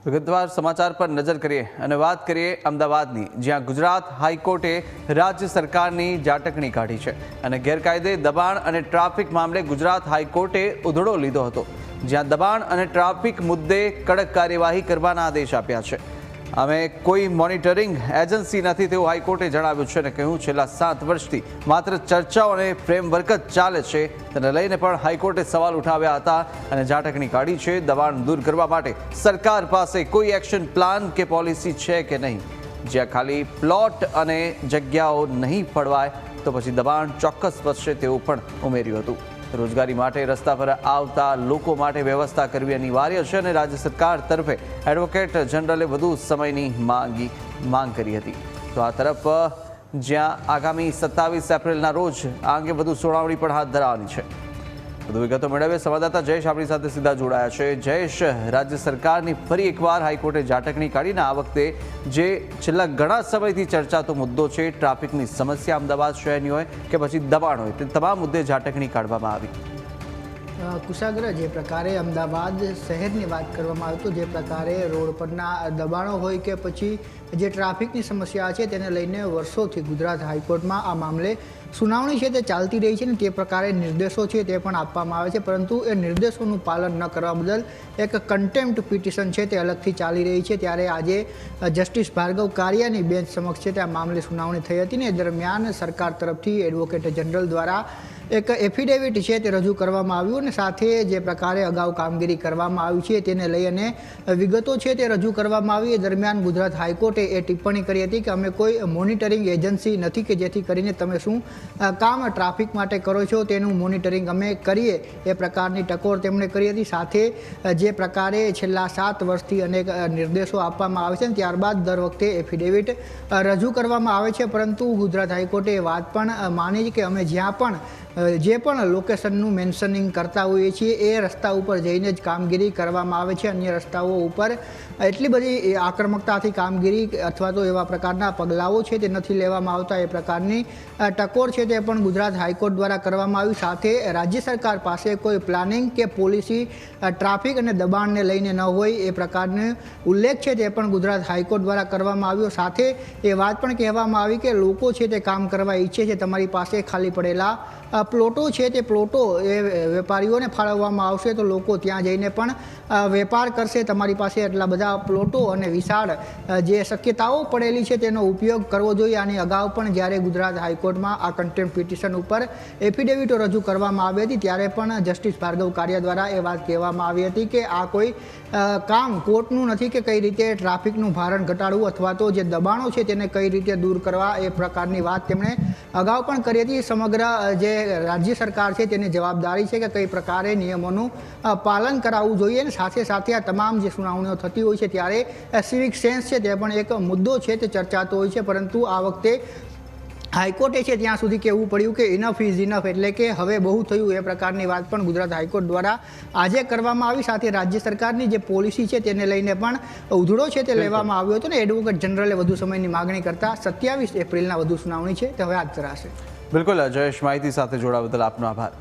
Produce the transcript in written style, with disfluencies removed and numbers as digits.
વિગતવાર સમાચાર પર નજર કરીએ અને વાત કરીએ અમદાવાદની, જ્યાં ગુજરાત હાઈકોર્ટે રાજ્ય સરકારની ઝાટકણી કાઢી છે અને ગેરકાયદે દબાણ અને ટ્રાફિક મામલે ગુજરાત હાઈકોર્ટે ઉધડો લીધો હતો, જ્યાં દબાણ અને ટ્રાફિક મુદ્દે કડક કાર્યવાહી કરવાના આદેશ આપ્યા છે। અમે કોઈ મોનિટરિંગ એજન્સી નથી તેવું હાઈકોર્ટે જણાવ્યું છે અને કહ્યું છેલ્લા 7 વર્ષથી માત્ર ચર્ચાઓ અને ફ્રેમવર્ક જ ચાલે છે। તેને લઈને પણ હાઈકોર્ટે સવાલ ઉઠાવ્યા હતા અને ઝાટકણી કાઢી છે। દબાણ દૂર કરવા માટે સરકાર પાસે કોઈ એક્શન પ્લાન કે પોલિસી છે કે નહીં, જ્યાં ખાલી પ્લોટ અને જગ્યાઓ નહીં ફળવાય તો પછી દબાણ ચોક્કસ વધશે તેવું પણ ઉમેર્યું હતું। રોજગારી માટે રસ્તા પર આવતા લોકો માટે વ્યવસ્થા કરવી અનિવાર્ય છે અને રાજ્ય સરકાર તરફે એડવોકેટ જનરલે વધુ સમયની માંગ કરી હતી। તો આ તરફ જ્યાં આગામી 27 એપ્રિલના રોજ આ અંગે વધુ સુનાવણી પણ હાથ ધરવાની છે। વધુ વિગતો મેળવે સંવાદદાતા જયેશ આપણી સાથે સીધા જોડાયા છે। જયેશ, રાજ્ય સરકારની ફરી એકવાર હાઈકોર્ટે ઝાટકણી કાઢીને આ વખતે જે છેલ્લા ઘણા સમયથી ચર્ચાતો મુદ્દો છે, ટ્રાફિકની સમસ્યા અમદાવાદ શહેરની હોય કે પછી દબાણ હોય, તે તમામ મુદ્દે ઝાટકણી કાઢવામાં આવી। કુશાગ્ર, જે પ્રકારે અમદાવાદ શહેરની વાત કરવામાં આવે તો જે પ્રકારે રોડ પરના દબાણો હોય કે પછી જે ટ્રાફિકની સમસ્યા છે તેને લઈને વર્ષોથી ગુજરાત હાઈકોર્ટમાં આ મામલે સુનાવણી છે તે ચાલતી રહી છે ને તે પ્રકારે નિર્દેશો છે તે પણ આપવામાં આવે છે, પરંતુ એ નિર્દેશોનું પાલન ન કરવા બદલ એક કન્ટેમ્પ્ટ પિટિશન છે તે અલગથી ચાલી રહી છે। ત્યારે આજે જસ્ટિસ ભાર્ગવ કારિયાની બેન્ચ સમક્ષ છે તે આ મામલે સુનાવણી થઈ હતી ને એ દરમિયાન સરકાર તરફથી એડવોકેટ જનરલ દ્વારા એક એફિડેવિટ છે તે રજૂ કરવામાં આવ્યું અને સાથે જે પ્રકારે અગાઉ કામગીરી કરવામાં આવી છે તેને લઈ અને વિગતો છે તે રજૂ કરવામાં આવી। એ દરમિયાન ગુજરાત હાઈકોર્ટે એ ટિપ્પણી કરી હતી કે અમે કોઈ મોનિટરિંગ એજન્સી નથી કે જેથી કરીને તમે શું કામ ટ્રાફિક માટે કરો છો તેનું મોનિટરિંગ અમે કરીએ, એ પ્રકારની ટકોર તેમણે કરી હતી। સાથે જે પ્રકારે છેલ્લા 7 વર્ષથી અનેક નિર્દેશો આપવામાં આવે છે ત્યારબાદ દર વખતે એફિડેવિટ રજૂ કરવામાં આવે છે, પરંતુ ગુજરાત હાઈકોર્ટે એ વાત પણ માની છે કે અમે જ્યાં પણ જે પણ લોકેશનનું મેન્શનિંગ કરતા હોઈએ છીએ એ રસ્તા ઉપર જઈને જ કામગીરી કરવામાં આવે છે। અન્ય રસ્તાઓ ઉપર એટલી બધી આક્રમકતાથી કામગીરી અથવા તો એવા પ્રકારના પગલાઓ છે તે નથી લેવામાં આવતા, એ પ્રકારની ટકોર છે તે પણ ગુજરાત હાઈકોર્ટ દ્વારા કરવામાં આવી। સાથે રાજ્ય સરકાર પાસે કોઈ પ્લાનિંગ કે પોલિસી ટ્રાફિક અને દબાણને લઈને ન હોય એ પ્રકારનો ઉલ્લેખ છે તે પણ ગુજરાત હાઈકોર્ટ દ્વારા કરવામાં આવ્યો। સાથે એ વાત પણ કહેવામાં આવી કે લોકો છે તે કામ કરવા ઈચ્છે છે, તમારી પાસે ખાલી પડેલા પ્લોટો છે તે પ્લોટો એ વેપારીઓને ફાળવવામાં આવશે તો લોકો ત્યાં જઈને પણ વેપાર કરશે, તમારી પાસે એટલા બધા પ્લોટો અને વિશાળ જે શક્યતાઓ પડેલી છે તેનો ઉપયોગ કરવો જોઈએ। આની અગાઉ પણ જ્યારે ગુજરાત હાઈકોર્ટમાં આ કન્ટેમ્પ્ટ પિટિશન ઉપર એફિડેવિટો રજૂ કરવામાં આવી હતી ત્યારે પણ જસ્ટિસ ભાર્ગવ કારિયા દ્વારા એ વાત કહેવામાં આવી હતી કે આ કોઈ કામ કોર્ટનું નથી કે કઈ રીતે ટ્રાફિકનું ભારણ ઘટાડવું અથવા તો જે દબાણો છે તેને કઈ રીતે દૂર કરવા, એ પ્રકારની વાત તેમણે અગાઉ પણ કરી હતી। સમગ્ર જે રાજ્ય સરકાર છે તેની જવાબદારી છે કે કઈ પ્રકારે નિયમોનું પાલન કરાવવું જોઈએ અને સાથે સાથે આ તમામ જે સુનાવણીઓ થતી હોય છે ત્યારે સિવિક સેન્સ છે તે પણ એક મુદ્દો છે તે ચર્ચાતો હોય છે, પરંતુ આ વખતે હાઈકોર્ટે છે ત્યાં સુધી કહેવું પડ્યું કે ઇનફ ઇઝ ઇનફ, એટલે કે હવે બહુ થયું એ પ્રકારની વાત પણ ગુજરાત હાઈકોર્ટ દ્વારા આજે કરવામાં આવી। સાથે રાજ્ય સરકારની જે પોલિસી છે તેને લઈને પણ ઉધડો છે તે લેવામાં આવ્યો હતો ને એડવોકેટ જનરલે વધુ સમયની માગણી કરતા 27 એપ્રિલના વધુ સુનાવણી છે તે હવે હાથ ધરાશે। બિલકુલ જયેશ, માહિતી સાથે જોડાવા બદલ આપનો આભાર।